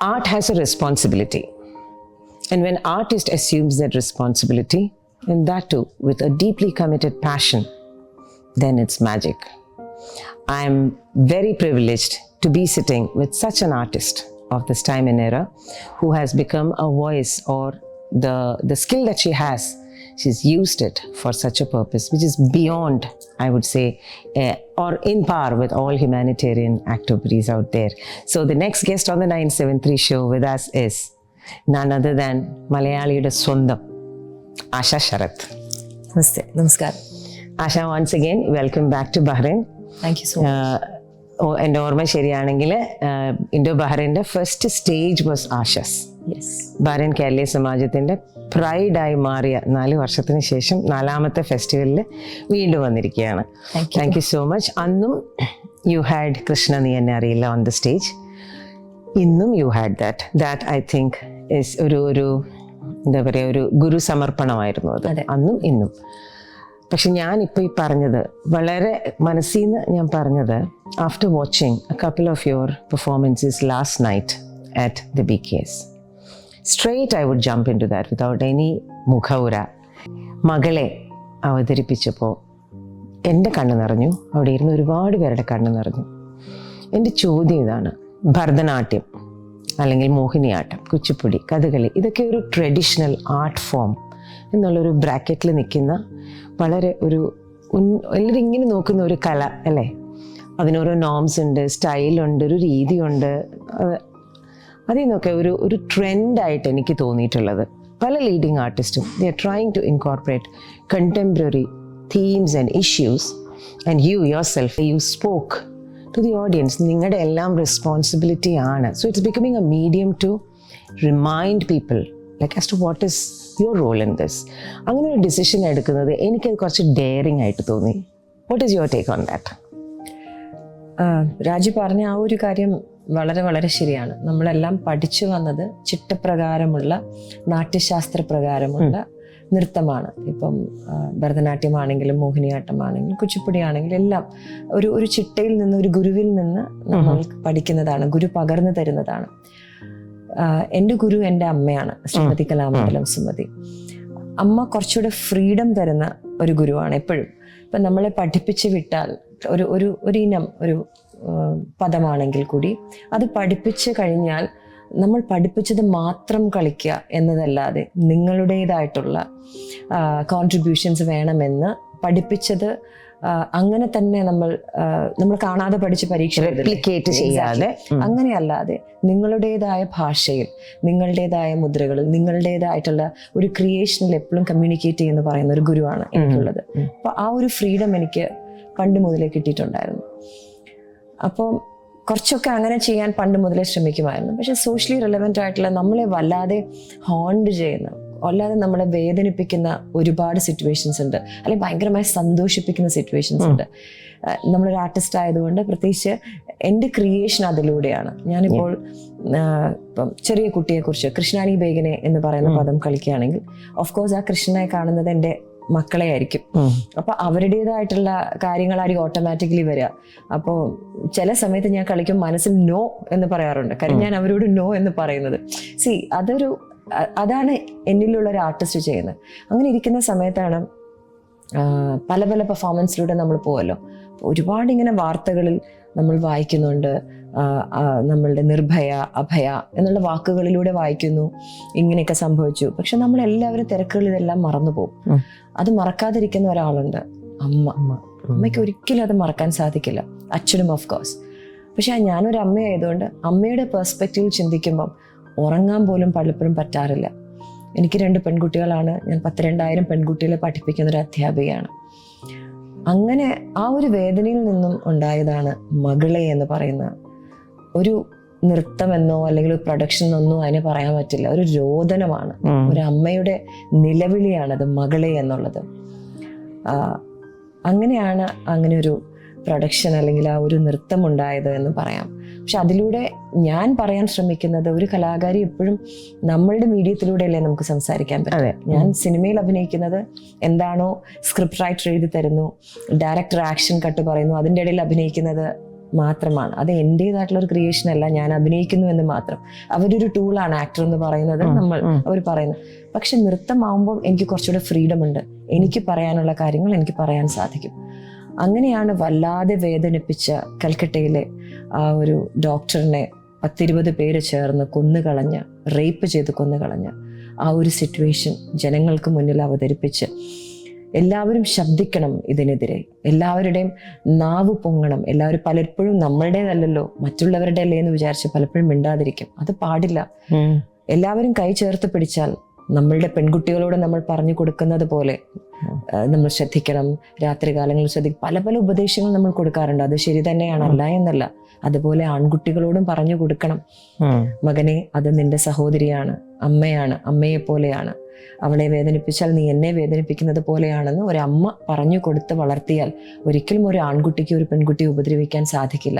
art has a responsibility. And when artist assumes that responsibility, and that too with a deeply committed passion, then it's magic. I am very privileged to be sitting with such an artist of this time and era who has become a voice, or the skill that she has, she's used it for such a purpose which is beyond, I would say, or in par with all humanitarian activities out there. So the next guest on the 973 show with us is none other than Malayaliyude സ്വന്തം ആശ ശരത്. നമസ്തേ, നമസ്കാരം. Asha, once again welcome back to Bahrain. Thank you so much. എൻ്റെ ഓർമ്മ ശരിയാണെങ്കിൽ Indo ബഹ്റൈൻ്റെ first stage was Asha's. Yes. Bahrain Keraleeya സമാജത്തിൻ്റെ പ്രൈഡായി മാറിയ 4 വർഷത്തിന് ശേഷം 4ാമത്തെ ഫെസ്റ്റിവലിൽ വീണ്ടും വന്നിരിക്കുകയാണ്. Thank you so much. അന്നും യു ഹാഡ് കൃഷ്ണ, നീ എന്നെ അറിയില്ല, ഓൺ ദ സ്റ്റേജ്. ഇന്നും you had that I think is ഒരു എന്താ പറയുക, ഒരു ഗുരു സമർപ്പണമായിരുന്നു അത്, അന്നും ഇന്നും. പക്ഷെ ഞാനിപ്പോൾ ഈ പറഞ്ഞത് വളരെ മനസ്സിൽ നിന്ന് ഞാൻ പറഞ്ഞത്, after watching A couple of your performances last night at the BKS, straight I would jump into that without any മുഖവുര. മകളെ അവതരിപ്പിച്ചപ്പോൾ എൻ്റെ കണ്ണ് നിറഞ്ഞു, അവിടെ ഇരുന്ന് ഒരുപാട് പേരുടെ കണ്ണ് നിറഞ്ഞു. എൻ്റെ ചോദ്യം ഇതാണ്, ഭരതനാട്യം അല്ലെങ്കിൽ മോഹിനിയാട്ടം, കുച്ചിപ്പുടി, കഥകളി, ഇതൊക്കെ ഒരു ട്രഡീഷണൽ ആർട്ട് ഫോം എന്നുള്ളൊരു ബ്രാക്കറ്റിൽ നിൽക്കുന്ന വളരെ എല്ലാവരും ഇങ്ങനെ നോക്കുന്ന ഒരു കല അല്ലേ? അതിനോരോ നോംസ് ഉണ്ട്, സ്റ്റൈലുണ്ട്, ഒരു രീതിയുണ്ട്. അതിൽ നിന്നൊക്കെ ഒരു ട്രെൻഡായിട്ട് എനിക്ക് തോന്നിയിട്ടുള്ളത്, പല ലീഡിങ് ആർട്ടിസ്റ്റും they are trying to incorporate contemporary themes and issues. And you yourself, you spoke to the audience. നിങ്ങളുടെ എല്ലാം റെസ്പോൺസിബിലിറ്റി ആണ്. So it's becoming a medium to remind people like as to what is your role in this. അങ്ങനെ ഒരു decision എടുക്കുന്നത് എനിക്കത് കുറച്ച് daring ആയിട്ട് തോന്നി. What is your take on that? Raju പറഞ്ഞ ആ ഒരു കാര്യം വളരെ വളരെ ശരിയാണ്. നമ്മളെല്ലാം പഠിച്ചു വന്നത് ചിട്ടപ്രകാരമുള്ള, നാട്യശാസ്ത്ര പ്രകാരമുള്ള നൃത്തമാണ്. ഇപ്പം ഭരതനാട്യമാണെങ്കിലും മോഹിനിയാട്ടമാണെങ്കിലും കുച്ചിപ്പുടി ആണെങ്കിലും എല്ലാം ഒരു ചിട്ടയിൽ നിന്ന്, ഒരു ഗുരുവിൽ നിന്ന് നമ്മൾ പഠിക്കുന്നതാണ്, ഗുരു പകർന്നു തരുന്നതാണ്. എൻ്റെ ഗുരു എൻ്റെ അമ്മയാണ്, ശ്രീമതി കലാമണ്ഡലം സുമതി. അമ്മ കുറച്ചുകൂടെ ഫ്രീഡം തരുന്ന ഒരു ഗുരുവാണ് എപ്പോഴും. ഇപ്പം നമ്മളെ പഠിപ്പിച്ച് വിട്ടാൽ ഒരു ഇനം ഒരു പദമാണെങ്കിൽ കൂടി അത് പഠിപ്പിച്ച് കഴിഞ്ഞാൽ നമ്മൾ പഠിപ്പിച്ചത് മാത്രം കളിക്കുക എന്നതല്ലാതെ നിങ്ങളുടേതായിട്ടുള്ള കോൺട്രിബ്യൂഷൻസ് വേണമെന്ന്, പഠിപ്പിച്ചത് അങ്ങനെ തന്നെ നമ്മൾ കാണാതെ പഠിച്ച് പരീക്ഷ ചെയ്യാതെ, അങ്ങനെയല്ലാതെ നിങ്ങളുടേതായ ഭാഷയിൽ, നിങ്ങളുടേതായ മുദ്രകളിൽ, നിങ്ങളുടേതായിട്ടുള്ള ഒരു ക്രിയേഷനിൽ എപ്പോഴും കമ്മ്യൂണിക്കേറ്റ് ചെയ്യുന്ന പറയുന്ന ഒരു ഗുരുവാണ് എനിക്കുള്ളത്. അപ്പൊ ആ ഒരു ഫ്രീഡം എനിക്ക് പണ്ട് മുതലേ കിട്ടിയിട്ടുണ്ടായിരുന്നു. അപ്പോൾ കുറച്ചൊക്കെ അങ്ങനെ ചെയ്യാൻ പണ്ട് മുതലേ ശ്രമിക്കുമായിരുന്നു. പക്ഷെ സോഷ്യലി റെലവെൻ്റ് ആയിട്ടുള്ള, നമ്മളെ വല്ലാതെ ഹോണ്ട് ചെയ്യുന്ന, അല്ലാതെ നമ്മളെ വേദനിപ്പിക്കുന്ന ഒരുപാട് സിറ്റുവേഷൻസ് ഉണ്ട്, അല്ലെങ്കിൽ ഭയങ്കരമായി സന്തോഷിപ്പിക്കുന്ന സിറ്റുവേഷൻസ് ഉണ്ട്. നമ്മളൊരു ആർട്ടിസ്റ്റ് ആയതുകൊണ്ട് പ്രത്യേകിച്ച് എൻ്റെ ക്രിയേഷൻ അതിലൂടെയാണ്. ഞാനിപ്പോൾ ഇപ്പം ചെറിയ കുട്ടിയെക്കുറിച്ച് കൃഷ്ണാനി ബേഗനെ എന്ന് പറയുന്ന പദം കളിക്കുകയാണെങ്കിൽ, ഓഫ് കോഴ്സ് ആ കൃഷ്ണനെ കാണുന്നത് എൻ്റെ മക്കളെ ആയിരിക്കും. അപ്പൊ അവരുടേതായിട്ടുള്ള കാര്യങ്ങളായിരിക്കും ഓട്ടോമാറ്റിക്കലി വരിക. അപ്പോൾ ചില സമയത്ത് ഞാൻ കളിക്കും മനസ്സിൽ നോ എന്ന് പറയാറുണ്ട്. കാര്യം ഞാൻ അവരോട് നോ എന്ന് പറയുന്നത്, അതാണ് എന്നിലുള്ള ഒരു ആർട്ടിസ്റ്റ് ചെയ്യുന്നത്. അങ്ങനെ ഇരിക്കുന്ന സമയത്താണ് പല പല പെർഫോമൻസിലൂടെ നമ്മൾ പോവല്ലോ. ഒരുപാട് ഇങ്ങനെ വാർത്തകളിൽ നമ്മൾ വായിക്കുന്നുണ്ട്, നമ്മളുടെ നിർഭയ, അഭയ എന്നുള്ള വാക്കുകളിലൂടെ വായിക്കുന്നു, ഇങ്ങനെയൊക്കെ സംഭവിച്ചു. പക്ഷെ നമ്മളെല്ലാവരും തിരക്കുകളിൽ ഇതെല്ലാം മറന്നു പോകും. അത് മറക്കാതിരിക്കുന്ന ഒരാളുണ്ട്, അമ്മയ്ക്ക് ഒരിക്കലും അത് മറക്കാൻ സാധിക്കില്ല, അച്ഛനും ഓഫ് കോഴ്സ്. പക്ഷെ ഞാനൊരു അമ്മയായതുകൊണ്ട് അമ്മയുടെ പെർസ്പെക്റ്റീവ് ചിന്തിക്കുമ്പം ഉറങ്ങാൻ പോലും പലപ്പോഴും പറ്റാറില്ല. എനിക്ക് 2 പെൺകുട്ടികളാണ്. ഞാൻ 12,000 പെൺകുട്ടികളെ പഠിപ്പിക്കുന്ന ഒരു അധ്യാപികയാണ്. അങ്ങനെ ആ ഒരു വേദനയിൽ നിന്നും ഉണ്ടായതാണ് മകളെ എന്ന് പറയുന്ന ഒരു നൃത്തമെന്നോ അല്ലെങ്കിൽ ഒരു പ്രൊഡക്ഷൻ എന്നോ അതിനെ പറയാൻ പറ്റില്ല. ഒരു രോദനമാണ്, ഒരു അമ്മയുടെ നിലവിളിയാണത് മകളെ എന്നുള്ളത്. അങ്ങനെയാണ് അങ്ങനെ ഒരു പ്രൊഡക്ഷൻ അല്ലെങ്കിൽ ആ ഒരു നൃത്തം ഉണ്ടായത് എന്ന് പറയാം. പക്ഷെ അതിലൂടെ ഞാൻ പറയാൻ ശ്രമിക്കുന്നത്, ഒരു കലാകാരി എപ്പോഴും നമ്മളുടെ മീഡിയത്തിലൂടെയല്ലേ നമുക്ക് സംസാരിക്കാൻ പറ്റും. ഞാൻ സിനിമയിൽ അഭിനയിക്കുന്നത് എന്താണോ സ്ക്രിപ്റ്റ് റൈറ്റർ എഴുതി തരുന്നു, ഡയറക്ടർ ആക്ഷൻ കട്ട് പറയുന്നു, അതിൻ്റെ ഇടയിൽ അഭിനയിക്കുന്നത് മാത്രമാണ്. അത് എൻ്റേതായിട്ടുള്ള ഒരു ക്രിയേഷൻ അല്ല, ഞാൻ അഭിനയിക്കുന്നു എന്ന് മാത്രം. അവരൊരു ടൂളാണ് ആക്ടർ എന്ന് പറയുന്നത്, അവർ പറയുന്നത്. പക്ഷെ നൃത്തമാവുമ്പോൾ എനിക്ക് കുറച്ചുകൂടെ ഫ്രീഡം ഉണ്ട്. എനിക്ക് പറയാനുള്ള കാര്യങ്ങൾ എനിക്ക് പറയാൻ സാധിക്കും. അങ്ങനെയാണ് വല്ലാതെ വേദനിപ്പിച്ച കൽക്കട്ടയിലെ ആ ഒരു ഡോക്ടറിനെ 10-20 പേര് ചേർന്ന് കൊന്നുകളഞ്ഞ്, റേപ്പ് ചെയ്ത് കൊന്നുകളഞ്ഞ് ആ ഒരു സിറ്റുവേഷൻ ജനങ്ങൾക്ക് മുന്നിൽ അവതരിപ്പിച്ച് എല്ലാവരും ശബ്ദിക്കണം ഇതിനെതിരെ, എല്ലാവരുടെയും നാവ് പൊങ്ങണം. എല്ലാവരും പലപ്പോഴും നമ്മളുടേതല്ലല്ലോ മറ്റുള്ളവരുടെ അല്ലേ എന്ന് വിചാരിച്ച് പലപ്പോഴും മിണ്ടാതിരിക്കും. അത് പാടില്ല. എല്ലാവരും കൈ ചേർത്ത് പിടിച്ചാൽ നമ്മളുടെ പെൺകുട്ടികളോട് നമ്മൾ പറഞ്ഞു കൊടുക്കുന്നത് പോലെ നമ്മൾ ശ്രദ്ധിക്കണം, രാത്രി കാലങ്ങളിൽ ശ്രദ്ധിക്കും, പല പല ഉപദേശങ്ങൾ നമ്മൾ കൊടുക്കാറുണ്ട്. അത് ശരി തന്നെയാണ്, അല്ല എന്നല്ല. അതുപോലെ ആൺകുട്ടികളോടും പറഞ്ഞു കൊടുക്കണം, മകനെ അത് നിന്റെ സഹോദരിയാണ്, അമ്മയാണ്, അമ്മയെ പോലെയാണ്, അവളെ വേദനിപ്പിച്ചാൽ നീ എന്നെ വേദനിപ്പിക്കുന്നത് പോലെയാണെന്ന് ഒരു അമ്മ പറഞ്ഞു കൊടുത്ത് വളർത്തിയാൽ ഒരിക്കലും ഒരു ആൺകുട്ടിക്ക് ഒരു പെൺകുട്ടിയെ ഉപദ്രവിക്കാൻ സാധിക്കില്ല.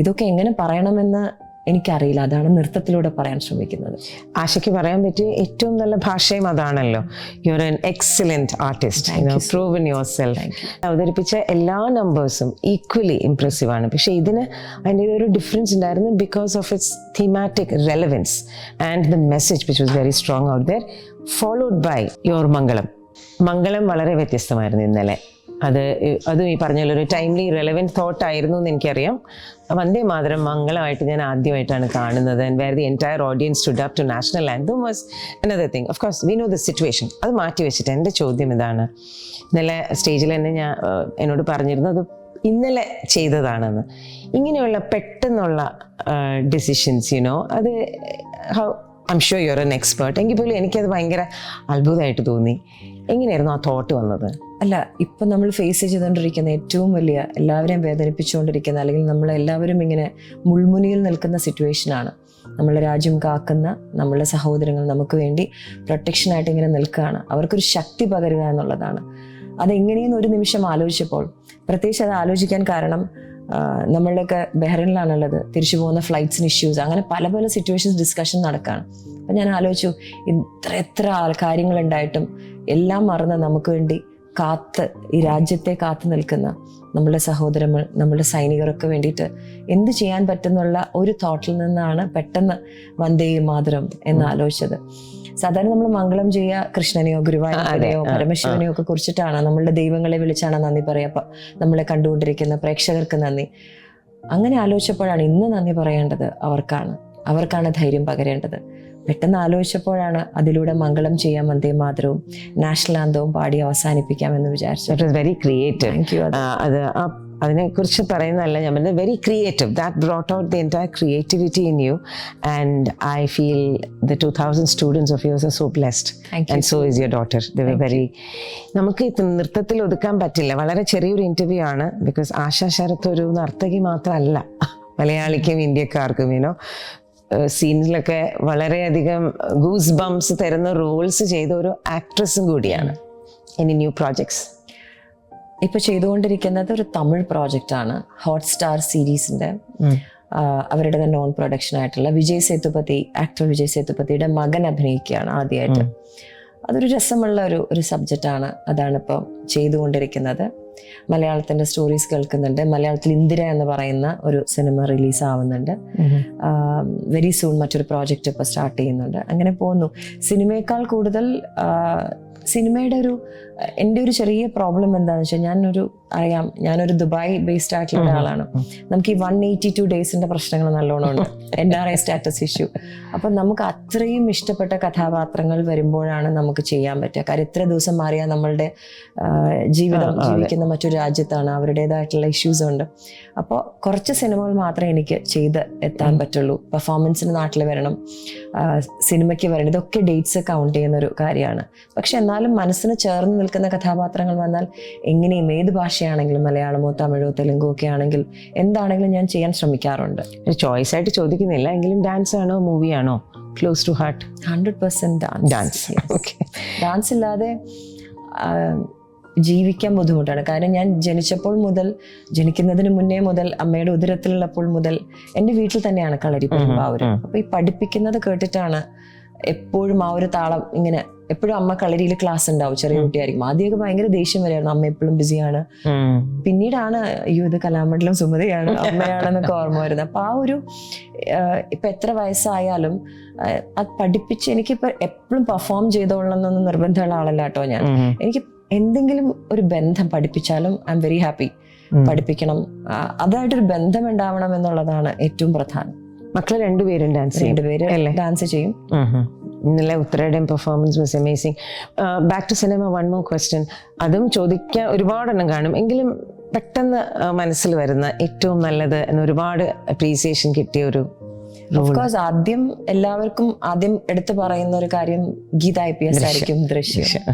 ഇതൊക്കെ എങ്ങനെ പറയണമെന്ന് എനിക്കറിയില്ല. അതാണ് നൃത്തത്തിലൂടെ പറയാൻ ശ്രമിക്കുന്നത്. ആശയ്ക്ക് പറയാൻ പറ്റിയ ഏറ്റവും നല്ല ഭാഷയും അതാണല്ലോ. You are N excellent artist, prove in your self. അവതരിപ്പിച്ച എല്ലാ നമ്പേഴ്സും ഈക്വലി ഇംപ്രസീവ് ആണ്. പക്ഷെ ഇതിന് അതിൻ്റെ ഒരു ഡിഫറൻസ് ഉണ്ടായിരുന്നു because of its thematic relevance and the message which was very strong out there, followed by your Mangalam. Mangalam വളരെ വ്യത്യസ്തമായിരുന്നു ഇന്നലെ. അതും ഈ പറഞ്ഞൊരു ടൈംലി റെലവൻറ്റ് തോട്ട് ആയിരുന്നു എന്ന് എനിക്കറിയാം. വന്ദേ മാതരം മംഗളമായിട്ട് ഞാൻ ആദ്യമായിട്ടാണ് കാണുന്നത്. And where the entire audience stood up to national anthem was another thing. Of course we know the situation. അത് മാറ്റി വെച്ചിട്ട് എൻ്റെ ചോദ്യം ഇതാണ്. ഇന്നലെ സ്റ്റേജിൽ തന്നെ എന്നോട് പറഞ്ഞിരുന്നു അത് ഇന്നലെ ചെയ്തതാണെന്ന്. ഇങ്ങനെയുള്ള പെട്ടെന്നുള്ള ഡിസിഷൻസ് അത് I am sure you are an expert. എങ്കിൽ പോലും എനിക്കത് ഭയങ്കര അത്ഭുതമായിട്ട് തോന്നി. എങ്ങനെയായിരുന്നു ആ തോട്ട് വന്നത്? അല്ല, ഇപ്പം നമ്മൾ ഫേസ് ചെയ്തുകൊണ്ടിരിക്കുന്ന ഏറ്റവും വലിയ, എല്ലാവരെയും വേദനിപ്പിച്ചുകൊണ്ടിരിക്കുന്ന, അല്ലെങ്കിൽ നമ്മളെല്ലാവരും ഇങ്ങനെ മുൾമുനിയിൽ നിൽക്കുന്ന സിറ്റുവേഷനാണ്. നമ്മളെ രാജ്യം കാക്കുന്ന നമ്മളുടെ സഹോദരങ്ങൾ നമുക്ക് വേണ്ടി പ്രൊട്ടക്ഷനായിട്ട് ഇങ്ങനെ നിൽക്കുകയാണ്. അവർക്കൊരു ശക്തി പകരുക എന്നുള്ളതാണ്. അതെങ്ങനെയെന്ന് ഒരു നിമിഷം ആലോചിച്ചപ്പോൾ, പ്രത്യേകിച്ച് അത് ആലോചിക്കാൻ കാരണം നമ്മളുടെയൊക്കെ ബഹ്റൈനിലാണുള്ളത്, തിരിച്ചു പോകുന്ന ഫ്ലൈറ്റ്സിന് ഇഷ്യൂസ്, അങ്ങനെ പല പല സിറ്റുവേഷൻസ് ഡിസ്കഷൻ നടക്കുകയാണ്. അപ്പം ഞാൻ ആലോചിച്ചു, എത്ര കാര്യങ്ങളുണ്ടായിട്ടും എല്ലാം മറന്ന് നമുക്ക് വേണ്ടി ഈ രാജ്യത്തെ കാത്തു നിൽക്കുന്ന നമ്മളുടെ സഹോദരങ്ങൾ, നമ്മളുടെ സൈനികരൊക്കെ വേണ്ടിയിട്ട് എന്ത് ചെയ്യാൻ പറ്റുന്നുള്ള ഒരു തോട്ടിൽ നിന്നാണ് പെട്ടെന്ന് വന്ദേ മാതരം എന്ന് ആലോചിച്ചത്. സാധാരണ നമ്മൾ മംഗളം ചെയ്യുക കൃഷ്ണനെയോ ഗുരുവായൂരപ്പനെയോ പരമശിവനെയോ ഒക്കെ കുറിച്ചിട്ടാണ്, നമ്മളുടെ ദൈവങ്ങളെ വിളിച്ചാണ് നന്ദി പറയുക, നമ്മളെ കണ്ടുകൊണ്ടിരിക്കുന്ന പ്രേക്ഷകർക്ക് നന്ദി. അങ്ങനെ ആലോചിച്ചപ്പോഴാണ് ഇന്ന് നന്ദി പറയേണ്ടത് അവർക്കാണ് ധൈര്യം പകരേണ്ടത്. പെട്ടെന്ന് ആലോചിച്ചപ്പോഴാണ് അതിലൂടെ മംഗളം ചെയ്യാൻ വന്ദേ മാതരവും നാഷണൽ ആന്തവും പാടി അവസാനിപ്പിക്കാമെന്ന് വിചാരിച്ചു. It was very creative. Thank you. അതിനെക്കുറിച്ച് പറയുന്നതല്ല ഞാൻ പറഞ്ഞത്, very creative. That brought out the entire creativity in you and I feel the 2000 students of yours are so blessed and so is your daughter. The were very, നമുക്ക് നൃത്തത്തിൽ ഒതുക്കാൻ പറ്റില്ല. വളരെ ചെറിയൊരു ഇൻ്റർവ്യൂ ആണ്. ബിക്കോസ് ആശാ ശരത്ത് ഒരു നർത്തകി മാത്രമല്ല, മലയാളിക്കും ഇന്ത്യക്കാർക്കും സീനിലൊക്കെ വളരെയധികം ഗൂസ് ബംസ് തരുന്ന റോൾസ് ചെയ്ത ഒരു ആക്ട്രസും കൂടിയാണ്. Any new projects? ഇപ്പൊ ചെയ്തുകൊണ്ടിരിക്കുന്നത് ഒരു തമിഴ് പ്രോജക്റ്റാണ്, ഹോട്ട്സ്റ്റാർ സീരീസിന്റെ. അവരുടെ തന്നെ നോൺ പ്രൊഡക്ഷൻ ആയിട്ടുള്ള ആക്ടർ വിജയ് സേതുപതിയുടെ മകൻ അഭിനയിക്കുകയാണ് ആദ്യമായിട്ട്. അതൊരു രസമുള്ള ഒരു സബ്ജക്റ്റാണ്. അതാണ് ഇപ്പോൾ ചെയ്തുകൊണ്ടിരിക്കുന്നത്. മലയാളത്തിന്റെ സ്റ്റോറീസ് കേൾക്കുന്നുണ്ട്. മലയാളത്തിൽ ഇന്ദിര എന്ന് പറയുന്ന ഒരു സിനിമ റിലീസ് ആവുന്നുണ്ട്. വെരി സൂൺ മറ്റൊരു പ്രോജക്റ്റ് ഇപ്പോൾ സ്റ്റാർട്ട് ചെയ്യുന്നുണ്ട്. അങ്ങനെ പോകുന്നു. സിനിമയേക്കാൾ കൂടുതൽ സിനിമയുടെ എൻ്റെ ഒരു ചെറിയ പ്രോബ്ലം എന്താണെന്ന് വെച്ചാൽ, ഞാനൊരു ദുബായ് ബേസ്ഡ് ആയിട്ടുള്ള ഒരാളാണ്. നമുക്ക് ഈ 182 ഡേയ്സിന്റെ പ്രശ്നങ്ങൾ നല്ലോണം ഉണ്ട്, NRI സ്റ്റാറ്റസ് ഇഷ്യൂ. അപ്പം നമുക്ക് അത്രയും ഇഷ്ടപ്പെട്ട കഥാപാത്രങ്ങൾ വരുമ്പോഴാണ് നമുക്ക് ചെയ്യാൻ പറ്റുക. കാര്യം ഇത്ര ദിവസം മാറിയാൽ നമ്മളുടെ ജീവിക്കുന്ന മറ്റൊരു രാജ്യത്താണ്, അവരുടേതായിട്ടുള്ള ഇഷ്യൂസ് ഉണ്ട്. അപ്പോൾ കുറച്ച് സിനിമകൾ മാത്രമേ എനിക്ക് ചെയ്ത് എത്താൻ പറ്റുള്ളൂ. പെർഫോമൻസിന് നാട്ടിൽ വരണം, സിനിമയ്ക്ക് വരണം, ഇതൊക്കെ ഡേറ്റ്സ് കൗണ്ട് ചെയ്യുന്ന ഒരു കാര്യമാണ്. പക്ഷെ എന്നാലും മനസ്സിന് ചേർന്ന് നിൽക്കുന്ന കഥാപാത്രങ്ങൾ വന്നാൽ എങ്ങനെയും ഏത് ഭാഷയാണെങ്കിലും, മലയാളമോ തമിഴോ തെലുങ്കോ ഒക്കെ ആണെങ്കിൽ എന്താണെങ്കിലും ഞാൻ ചെയ്യാൻ ശ്രമിക്കാറുണ്ട്. ചോയ്സ് ആയിട്ട് ചോദിക്കുന്നില്ല എങ്കിലും, ഡാൻസ് ആണോ മൂവിയാണോ close to heart? 100% dance. Dance ഇല്ലാതെ ജീവിക്കാൻ ബുദ്ധിമുട്ടാണ്. കാരണം ഞാൻ ജനിക്കുന്നതിന് മുന്നേ മുതൽ, അമ്മയുടെ ഉദരത്തിലുള്ളപ്പോൾ മുതൽ എൻ്റെ വീട്ടിൽ തന്നെയാണ് കളരി പെരുമ്പാവൂർ. അപ്പൊ ഈ പഠിപ്പിക്കുന്നത് കേട്ടിട്ടാണ് എപ്പോഴും ആ ഒരു താളം ഇങ്ങനെ എപ്പോഴും അമ്മ കളരിയിൽ ക്ലാസ് ഉണ്ടാവും, ചെറിയ കുട്ടിയായിരിക്കും. ആദ്യമൊക്കെ ഭയങ്കര ദേഷ്യം വരെയായിരുന്നു, അമ്മ എപ്പോഴും ബിസിയാണ്. പിന്നീടാണ് അയ്യോ ഇത് കലാമണ്ഡലം സുമതിയാണ്, അമ്മയാണെന്നൊക്കെ ഓർമ്മ വരുന്നത്. അപ്പൊ ആ ഒരു ഇപ്പൊ എത്ര വയസ്സായാലും അത് പഠിപ്പിച്ച്, എനിക്കിപ്പോ എപ്പോഴും പെർഫോം ചെയ്തോളണമെന്നൊന്നും നിർബന്ധമുള്ള ആളല്ല കേട്ടോ ഞാൻ. എനിക്ക് എന്തെങ്കിലും ഒരു ബന്ധം പഠിപ്പിച്ചാലും ഐ എം വെരി ഹാപ്പി. പഠിപ്പിക്കണം, അതായിട്ടൊരു ബന്ധം ഉണ്ടാവണം എന്നുള്ളതാണ് ഏറ്റവും പ്രധാനം. മക്കള് രണ്ടുപേരും ഡാൻസ് ചെയ്യും. ഇന്നലെ ഉത്തരയുടെയും performance was amazing. Back to cinema, one more question. അതും ചോദിക്കാൻ ഒരുപാടെണ്ണം കാണും, എങ്കിലും പെട്ടെന്ന് മനസ്സിൽ വരുന്ന ഏറ്റവും നല്ലത് എന്ന് ഒരുപാട് അപ്രീസിയേഷൻ കിട്ടിയ ഒരു ഓഫ്കോഴ്സ് ആദ്യം എല്ലാവർക്കും ആദ്യം എടുത്തു പറയുന്ന ഒരു കാര്യം ഗീത IPS ആയിരിക്കും, ദൃശ്യം.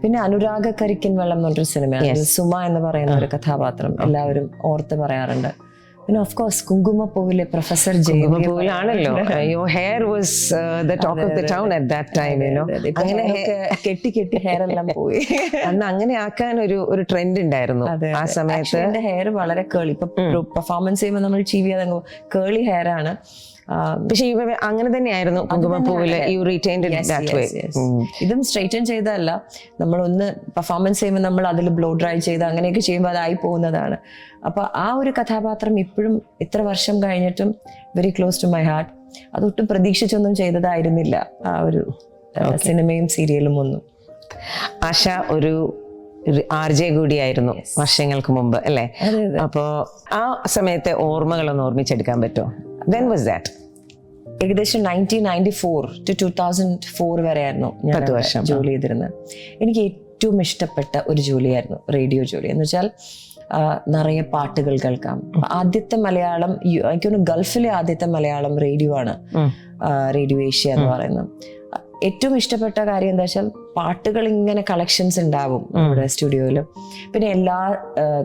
പിന്നെ അനുരാഗ കരിക്കിൻ വെള്ളം എന്ന് പറഞ്ഞൊരു സിനിമയാണ്, സുമ എന്ന് പറയുന്ന ഒരു കഥാപാത്രം എല്ലാവരും ഓർത്ത് പറയാറുണ്ട്. പിന്നെ ഓഫ് കോഴ്സ് കുങ്കുമപ്പൂവിലെ പ്രൊഫസർ കുങ്കുമപ്പൂവിലാണല്ലോ. Your hair was the talk of the town at that time, you know. അങ്ങനെ കെട്ടി ഹെയർ എല്ലാം പോയി. അന്ന് അങ്ങനെ ആക്കാൻ ഒരു ട്രെൻഡ് ഉണ്ടായിരുന്നു ആ സമയത്ത്. എന്റെ ഹെയർ വളരെ കേളി, ഇപ്പൊ പെർഫോമൻസ് ചെയ്യുമ്പോൾ നമ്മൾ TV കേളി ഹെയർ ആണ്. പക്ഷെ അങ്ങനെ തന്നെയായിരുന്നു കുങ്കുമപ്പൂവില്. You retained it that way. ഇതും സ്ട്രെയിറ്റൻ ചെയ്തല്ല, നമ്മളൊന്ന് പെർഫോമൻസ് ചെയ്യുമ്പോൾ നമ്മൾ അതിൽ ബ്ലോ ഡ്രൈ ചെയ്ത് അങ്ങനെയൊക്കെ ചെയ്യുമ്പോൾ അതായി പോകുന്നതാണ്. അപ്പൊ ആ ഒരു കഥാപാത്രം ഇപ്പോഴും ഇത്ര വർഷം കഴിഞ്ഞിട്ടും very close to my heart. അതൊട്ടും പ്രതീക്ഷിച്ചൊന്നും ചെയ്തതായിരുന്നില്ല ആ ഒരു സിനിമയും സീരിയലും ഒന്നും. ആശ ഒരു RJ കൂടിയായിരുന്നു വർഷങ്ങൾക്ക് മുമ്പ് അല്ലേ? അപ്പോ ആ സമയത്തെ ഓർമ്മകളൊന്ന് ഓർമ്മിച്ചെടുക്കാൻ പറ്റുമോ? When was that? ഏകദേശം 1994 to 2004 വരെയായിരുന്നു ഞാൻ 10 വർഷം ജോലി ചെയ്തിരുന്നത്. എനിക്ക് ഏറ്റവും ഇഷ്ടപ്പെട്ട ഒരു ജോലിയായിരുന്നു റേഡിയോ ജോലി. എന്ന് വെച്ചാൽ നിറയെ പാട്ടുകൾ കേൾക്കാം. ആദ്യത്തെ മലയാളം, എനിക്കൊന്ന് ഗൾഫിലെ ആദ്യത്തെ മലയാളം റേഡിയോ ആണ് റേഡിയോ ഏഷ്യ എന്ന് പറയുന്നത്. ഏറ്റവും ഇഷ്ടപ്പെട്ട കാര്യം എന്താ വെച്ചാൽ പാട്ടുകൾ ഇങ്ങനെ കളക്ഷൻസ് ഉണ്ടാവും നമ്മുടെ സ്റ്റുഡിയോയിൽ. പിന്നെ എല്ലാ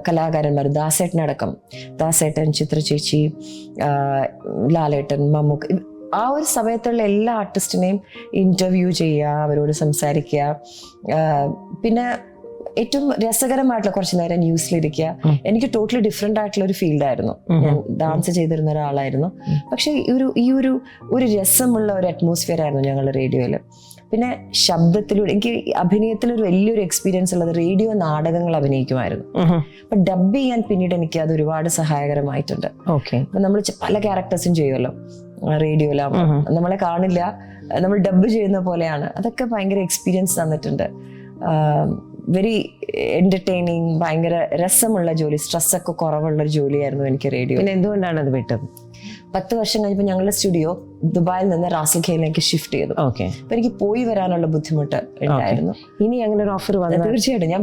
കലാകാരന്മാരും, ദാസേട്ടനടക്കം, ദാസേട്ടൻ, ചിത്ര ചേച്ചി, ലാലേട്ടൻ, മമ്മൂക്ക, ആ ഒരു സമയത്തുള്ള എല്ലാ ആർട്ടിസ്റ്റിനെയും ഇന്റർവ്യൂ ചെയ്യുക, അവരോട് സംസാരിക്കുക. പിന്നെ ഏറ്റവും രസകരമായിട്ടുള്ള കുറച്ച് നേരം ന്യൂസിലിരിക്കുക. എനിക്ക് ടോട്ടലി ഡിഫറെന്റ് ആയിട്ടുള്ള ഒരു ഫീൽഡായിരുന്നു. ഞാൻ ഡാൻസ് ചെയ്തിരുന്ന ഒരാളായിരുന്നു, പക്ഷെ ഈ ഒരു രസമുള്ള ഒരു അറ്റ്മോസ്ഫിയർ ആയിരുന്നു ഞങ്ങളുടെ റേഡിയോയിൽ. പിന്നെ ശബ്ദത്തിലൂടെ എനിക്ക് അഭിനയത്തിലൊരു വലിയൊരു എക്സ്പീരിയൻസ് ഉള്ളത് റേഡിയോ നാടകങ്ങൾ അഭിനയിക്കുമായിരുന്നു. അപ്പൊ ഡബ് ചെയ്യാൻ പിന്നീട് എനിക്ക് അത് ഒരുപാട് സഹായകരമായിട്ടുണ്ട്. അപ്പൊ നമ്മൾ പല ക്യാരക്ടേഴ്സും ചെയ്യുമല്ലോ റേഡിയോയിലാ, നമ്മളെ കാണില്ല, നമ്മൾ ഡബ് ചെയ്യുന്ന പോലെയാണ്. അതൊക്കെ ഭയങ്കര എക്സ്പീരിയൻസ് തന്നിട്ടുണ്ട്. വെരി എന്റർടൈനിങ്, ഭയങ്കര രസമുള്ള ജോലി, സ്ട്രെസ്സൊക്കെ കുറവുള്ളൊരു ജോലിയായിരുന്നു എനിക്ക് റേഡിയോ. പിന്നെ എന്തുകൊണ്ടാണ് അത് വിട്ടത്? 10 വർഷം കഴിഞ്ഞപ്പോൾ ഞങ്ങളുടെ സ്റ്റുഡിയോ ദുബായിൽ നിന്ന് റാസൽ ഖൈലിലേക്ക് ഷിഫ്റ്റ് ചെയ്തു. അപ്പൊ എനിക്ക് പോയി വരാനുള്ള ബുദ്ധിമുട്ട് ഉണ്ടായിരുന്നു. ഇനി അങ്ങനെ ഒരു ഓഫർ വന്നു തീർച്ചയായിട്ടും ഞാൻ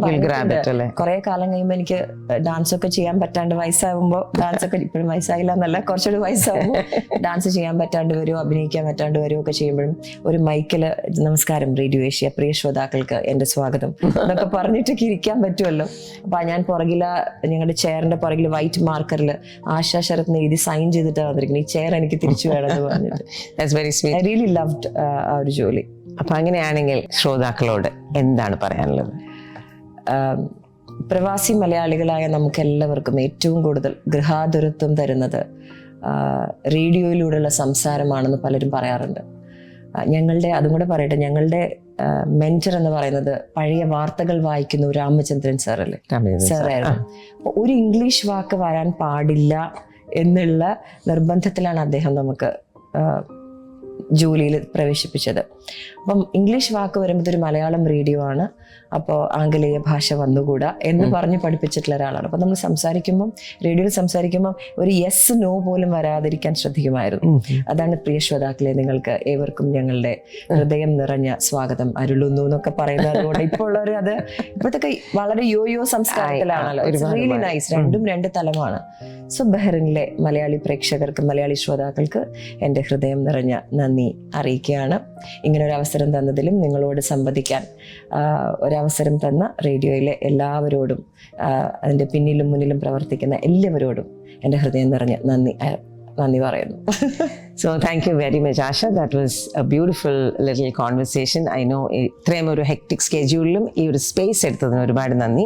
കുറെ കാലം കഴിയുമ്പോൾ എനിക്ക് ഡാൻസ് ഒക്കെ ചെയ്യാൻ പറ്റാണ്ട്, വയസ്സാകുമ്പോൾ ഡാൻസ് ഒക്കെ, ഇപ്പോഴും വയസ്സായില്ല എന്നല്ല, കുറച്ചുകൂടി വയസ്സാകുമ്പോൾ ഡാൻസ് ചെയ്യാൻ പറ്റാണ്ട് വരുമോ, അഭിനയിക്കാൻ പറ്റാണ്ട് വരുമോ ഒക്കെ ചെയ്യുമ്പോഴും ഒരു മൈക്കില് നമസ്കാരം റേഡിയോ ഏഷ്യ പ്രിയ ശ്രോതാക്കൾക്ക് എന്റെ സ്വാഗതം എന്നൊക്കെ പറഞ്ഞിട്ടൊക്കെ ഇരിക്കാൻ പറ്റുമല്ലോ. അപ്പൊ ഞാൻ പുറകില്, ഞങ്ങളുടെ ചെയറിന്റെ പുറകില് വൈറ്റ് മാർക്കറിൽ ആശാ ശരത് എഴുതി സൈൻ ചെയ്തിട്ടാണ് വന്നിരിക്കുന്നത്, ഈ ചെയർ എനിക്ക് തിരിച്ചു വേണമെന്ന് പറഞ്ഞിട്ട്. That's very sweet. I really loved ആ ഒരു ജോലി. അപ്പൊ അങ്ങനെയാണെങ്കിൽ ശ്രോതാക്കളോട് എന്താണ് പറയാനുള്ളത്? പ്രവാസി മലയാളികളായ നമുക്ക് എല്ലാവർക്കും ഏറ്റവും കൂടുതൽ ഗൃഹാതുരത്വം തരുന്നത് റേഡിയോയിലൂടെയുള്ള സംസാരമാണെന്ന് പലരും പറയാറുണ്ട്. ഞങ്ങളുടെ, അതും കൂടെ പറയട്ടെ, ഞങ്ങളുടെ മെന്റർ എന്ന് പറയുന്നത് പഴയ വാർത്തകൾ വായിക്കുന്ന രാമചന്ദ്രൻ സാറായിരുന്നു. അപ്പൊ ഒരു ഇംഗ്ലീഷ് വാക്ക് വരാൻ പാടില്ല എന്നുള്ള നിർബന്ധത്തിലാണ് അദ്ദേഹം നമുക്ക് ജോലിയിൽ പ്രവേശിപ്പിച്ചത്. അപ്പം ഇംഗ്ലീഷ് വാക്ക് വരുമ്പോൾ ഇതൊരു മലയാളം റേഡിയോ ആണ്, അപ്പോൾ ആംഗലേയ ഭാഷ വന്നുകൂടാ എന്ന് പറഞ്ഞ് പഠിപ്പിച്ചിട്ടുള്ള ഒരാളാണ്. അപ്പം നമ്മൾ സംസാരിക്കുമ്പം, റേഡിയോയിൽ സംസാരിക്കുമ്പോൾ ഒരു യെസ് നോ പോലും വരാതിരിക്കാൻ ശ്രദ്ധിക്കുമായിരുന്നു. അതാണ് പ്രിയ ശ്രോതാക്കളെ, നിങ്ങൾക്ക് ഏവർക്കും ഞങ്ങളുടെ ഹൃദയം നിറഞ്ഞ സ്വാഗതം അരുളുന്നു എന്നൊക്കെ പറയുന്നത്. അതുകൊണ്ട് ഇപ്പോൾ ഉള്ളവർ അത് ഇപ്പോഴത്തെ വളരെ യോയോ സംസ്കാരത്തിലാണല്ലോ. It's really nice. രണ്ടും രണ്ട് തലമാണ്. സോ ബഹ്റിനിലെ മലയാളി പ്രേക്ഷകർക്ക്, മലയാളി ശ്രോതാക്കൾക്ക് എൻ്റെ ഹൃദയം നിറഞ്ഞ നന്ദി അറിയിക്കുകയാണ്. ഇങ്ങനൊരു അവസരം തന്നതിലും നിങ്ങളോട് സംവദിക്കാൻ ഒരവസരം തന്ന റേഡിയോയിലെ എല്ലാവരോടും, അതിൻ്റെ പിന്നിലും മുന്നിലും പ്രവർത്തിക്കുന്ന എല്ലാവരോടും എൻ്റെ ഹൃദയം നിറഞ്ഞ നന്ദി പറയുന്നു. So thank you very much, Asha. That was a beautiful little conversation. I know ഇത്രയും ഒരു hectic scheduleലും ഈ ഒരു space എടുത്തതിന് ഒരുപാട് നന്ദി.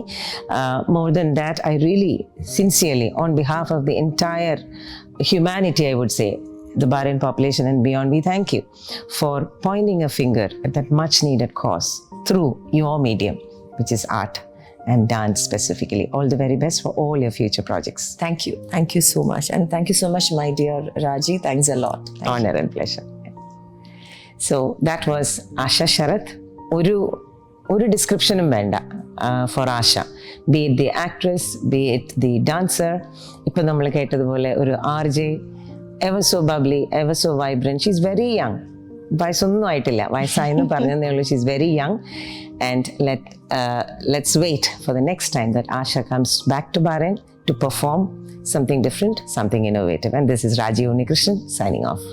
More than that, I really sincerely, on behalf of the entire humanity, I would say, the Bahrain population and beyond, we thank you for pointing a finger at that much needed cause through your medium, which is art and dance specifically. All the very best for all your future projects. Thank you so much, and thank you so much, my dear Raji. Thanks a lot. Thank you. Honor and pleasure. So that was Asha Sharath. ഒരു ഡിസ്ക്രിപ്ഷനും വേണ്ട for Asha, be it the actress, be it the dancer. ഇപ്പം നമ്മൾ കേട്ടതുപോലെ ഒരു RJ, ever so bubbly, ever so vibrant. She is very young. വയസ്സൊന്നും ആയിട്ടില്ല, വയസ്സായെന്ന് പറഞ്ഞതേ ഉള്ളൂ. She is very young. And let's wait for the next time that Asha comes back to Bahrain to perform something different, something innovative. And this is Raji Unnikrishnan signing off.